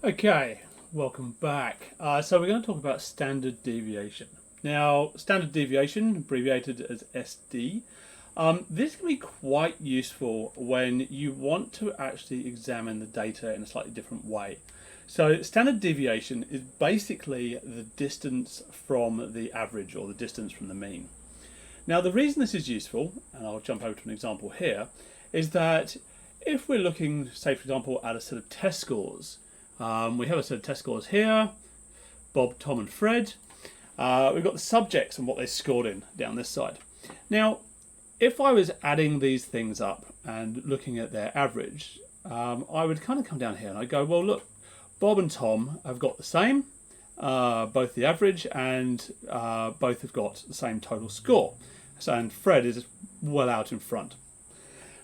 Okay, welcome back. So we're going to talk about standard deviation. Now, standard deviation, abbreviated as SD, this can be quite useful when you want to actually examine the data in a slightly different way. So standard deviation is basically the distance from the average or the distance from the mean. Now, the reason this is useful, and I'll jump over to an example here, is that if we're looking, say, for example, at a set of test scores, we have a set of test scores here, Bob, Tom and Fred. We've got the subjects and what they scored in down this side. Now, if I was adding these things up and looking at their average, I would kind of come down here and I'd go, well, look, Bob and Tom have got the same, both the average, and both have got the same total score. So, and Fred is well out in front.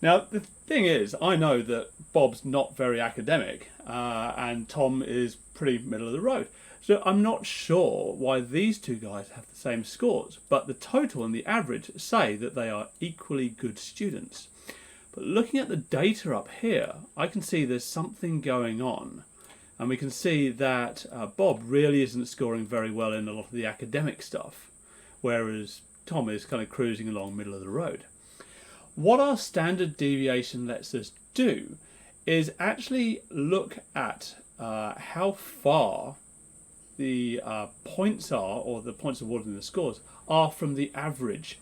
Now, the thing is, I know that Bob's not very academic and Tom is pretty middle of the road. So I'm not sure why these two guys have the same scores, but the total and the average say that they are equally good students. But looking at the data up here, I can see there's something going on. And we can see that Bob really isn't scoring very well in a lot of the academic stuff, whereas Tom is kind of cruising along middle of the road. What our standard deviation lets us do is actually look at how far the points are, or the points awarded in the scores, are from the average.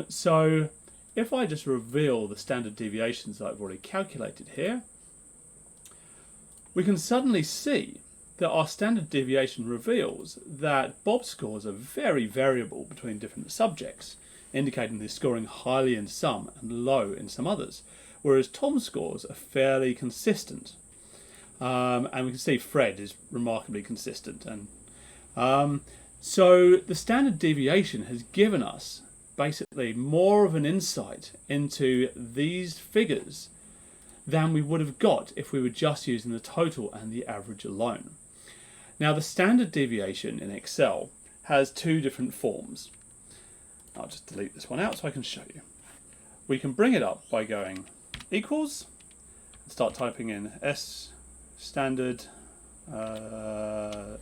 So if I just reveal the standard deviations that I've already calculated here, we can suddenly see that our standard deviation reveals that Bob's scores are very variable between different subjects, indicating they're scoring highly in some and low in some others, whereas Tom's scores are fairly consistent. And we can see Fred is remarkably consistent. And so the standard deviation has given us basically more of an insight into these figures than we would have got if we were just using the total and the average alone. Now, the standard deviation in Excel has two different forms. I'll just delete this one out so I can show you. We can bring it up by going equals and start typing in standard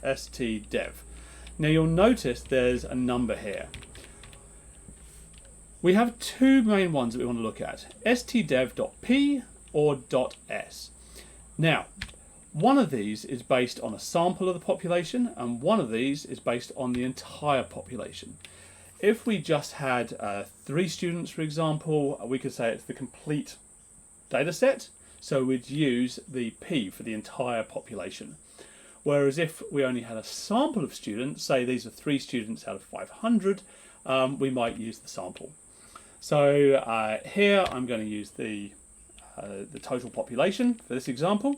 stdev. Now you'll notice there's a number here. We have two main ones that we want to look at, stdev.p or .s. Now, one of these is based on a sample of the population and one of these is based on the entire population. If we just had 3 students, for example, we could say it's the complete data set, so we'd use the P for the entire population. Whereas if we only had a sample of students, say these are 3 students out of 500, we might use the sample. So here I'm going to use the total population for this example.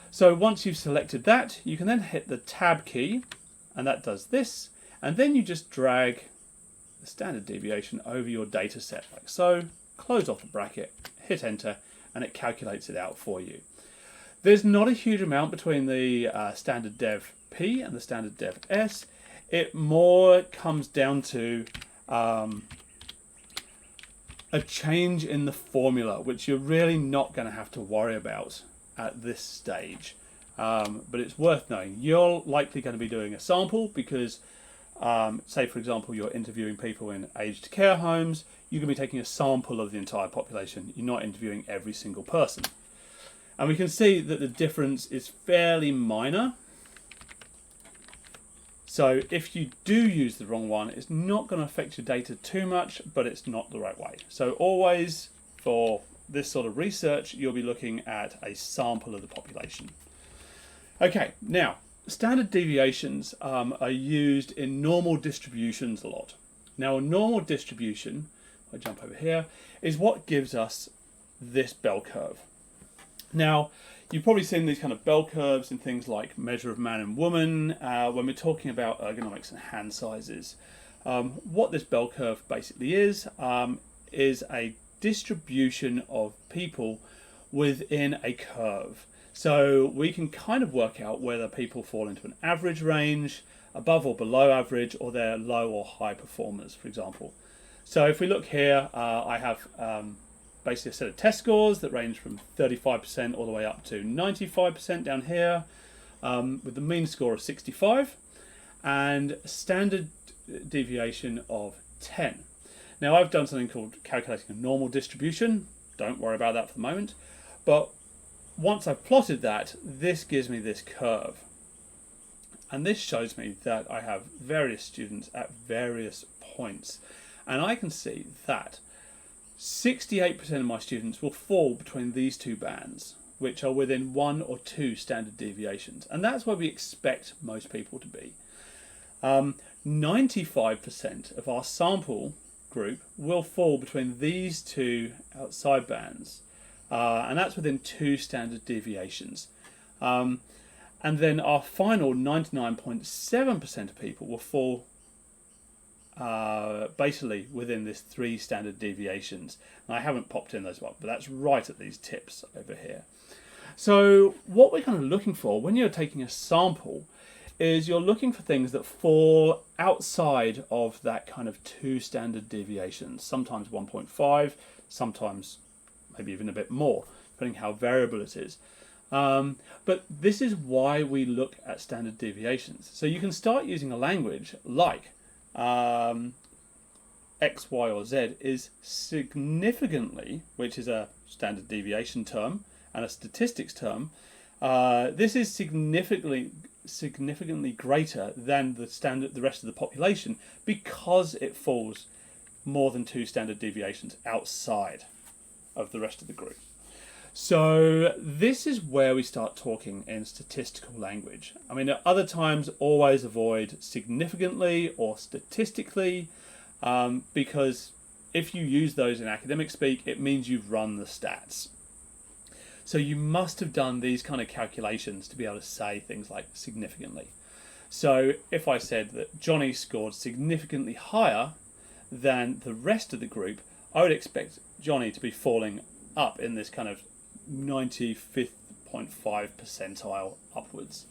So once you've selected that, you can then hit the Tab key, and that does this, and then you just drag the standard deviation over your data set like so, close off the bracket, hit enter, and it calculates it out for you. There's not a huge amount between the standard dev P and the standard dev S. It more comes down to a change in the formula, which you're really not going to have to worry about at this stage. But it's worth knowing. You're likely going to be doing a sample because say, for example, you're interviewing people in aged care homes, you're going to be taking a sample of the entire population. You're not interviewing every single person. And we can see that the difference is fairly minor. So if you do use the wrong one, it's not going to affect your data too much, but it's not the right way. So always, for this sort of research, you'll be looking at a sample of the population. Okay, now, standard deviations are used in normal distributions a lot. Now, a normal distribution, I jump over here, is what gives us this bell curve. Now, you've probably seen these kind of bell curves in things like measure of man and woman when we're talking about ergonomics and hand sizes. What this bell curve basically is a distribution of people within a curve. So we can kind of work out whether people fall into an average range, above or below average, or they're low or high performers, for example. So if we look here, I have basically a set of test scores that range from 35% all the way up to 95% down here. with the mean score of 65 and standard deviation of 10. Now I've done something called calculating a normal distribution. Don't worry about that for the moment. But once I've plotted that, this gives me this curve. And this shows me that I have various students at various points. And I can see that 68% of my students will fall between these two bands, which are within 1 or 2 standard deviations. And that's where we expect most people to be. 95% of our sample group will fall between these two outside bands. And that's within 2 standard deviations. And then our final 99.7% of people will fall basically within this 3 standard deviations. And I haven't popped in those ones, but that's right at these tips over here. So what we're kind of looking for when you're taking a sample is you're looking for things that fall outside of that kind of 2 standard deviations, sometimes 1.5, sometimes maybe even a bit more, depending how variable it is. But this is why we look at standard deviations. So you can start using a language like X, Y, or Z is significantly, which is a standard deviation term and a statistics term. This is significantly greater than the rest of the population because it falls more than 2 standard deviations outside of the rest of the group. So this is where we start talking in statistical language. I mean, at other times, always avoid significantly or statistically, because if you use those in academic speak, it means you've run the stats. So you must have done these kind of calculations to be able to say things like significantly. So if I said that Johnny scored significantly higher than the rest of the group, I would expect Johnny to be falling up in this kind of 95th 0.5 percentile upwards.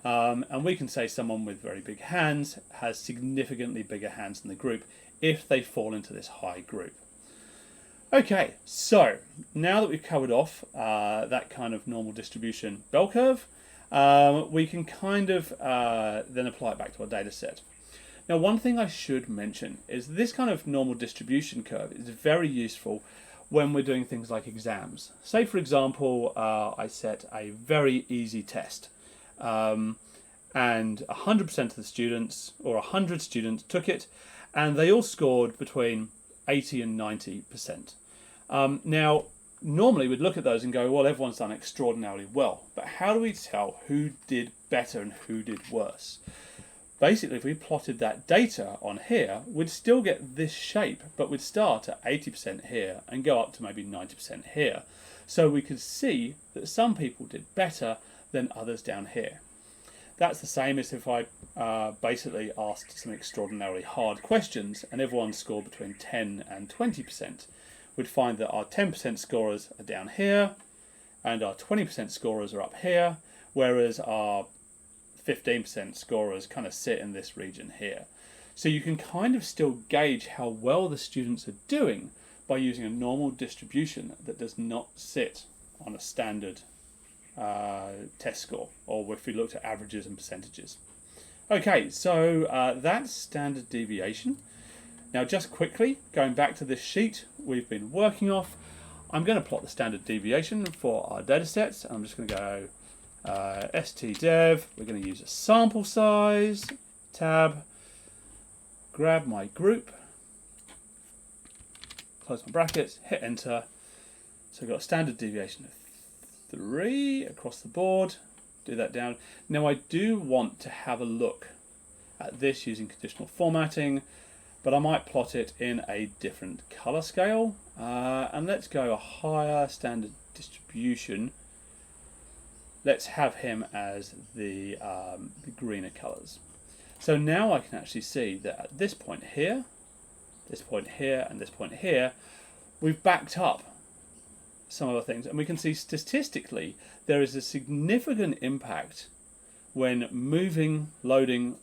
And we can say someone with very big hands has significantly bigger hands than the group if they fall into this high group. Okay, so now that we've covered off that kind of normal distribution bell curve, we can kind of then apply it back to our data set. Now, one thing I should mention is this kind of normal distribution curve is very useful when we're doing things like exams. Say, for example, I set a very easy test and 100% of the students, or 100 students, took it, and they all scored between 80 and 90%. Now, normally we'd look at those and go, well, everyone's done extraordinarily well, but how do we tell who did better and who did worse? Basically, if we plotted that data on here, we'd still get this shape, but we'd start at 80% here and go up to maybe 90% here. So we could see that some people did better than others down here. That's the same as if I basically asked some extraordinarily hard questions and everyone scored between 10 and 20%. We'd find that our 10% scorers are down here and our 20% scorers are up here, whereas our 15% scorers kind of sit in this region here. So you can kind of still gauge how well the students are doing by using a normal distribution that does not sit on a standard test score, or if we looked at averages and percentages. Okay, so that's standard deviation. Now, just quickly, going back to this sheet we've been working off, I'm going to plot the standard deviation for our data sets. I'm just going to go stdev, we're going to use a sample size, tab, grab my group, close my brackets, hit enter. So we've got a standard deviation of 3 across the board, do that down. Now I do want to have a look at this using conditional formatting, but I might plot it in a different color scale, and let's go a higher standard distribution. Let's have him as the greener colors. So now I can actually see that at this point here, this point here, and this point here, we've backed up some other things, and we can see statistically there is a significant impact when moving, loading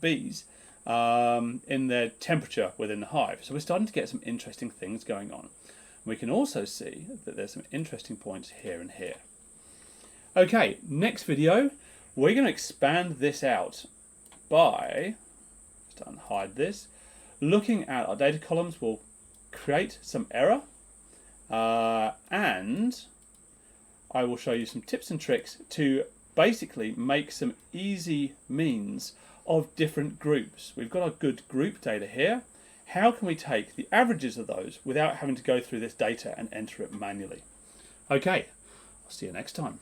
bees in their temperature within the hive. So we're starting to get some interesting things going on. We can also see that there's some interesting points here and here. Okay, next video, we're going to expand this out by, just unhide this, looking at our data columns will create some error, and I will show you some tips and tricks to basically make some easy means of different groups. We've got a good group data here. How can we take the averages of those without having to go through this data and enter it manually? Okay, I'll see you next time.